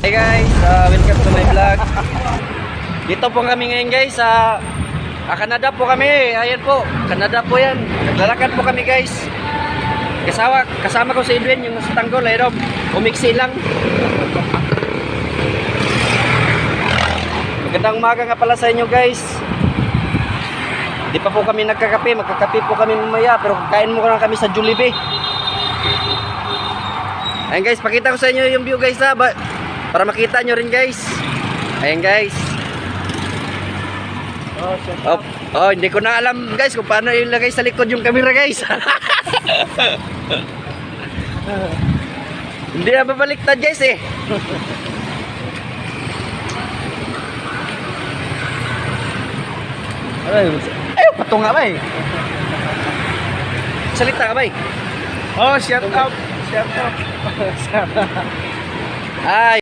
Hey guys, welcome to my vlog. Dito po kami ngayon guys sa Canada po kami. Ayan po, Canada po yan. Naglalakad po kami guys. Kasama ko si Edwin, yung nasa tanggol. Ayun, umiksi lang. Magandang umaga nga pala sa inyo guys. Di pa po kami nagkakape, magkakape po kami mamaya. Pero kain mo lang kami sa Jollibee. Ayan guys, pakita ko sa inyo yung view guys ha. Para makita nyo rin guys. Ayan guys. Hindi ko na alam guys kung paano ilagay sa likod yung camera guys. Hindi na babaliktad guys eh. Ay, patunga ba eh. Salita ka ba eh. Oh, shut up. Shut up. Ay.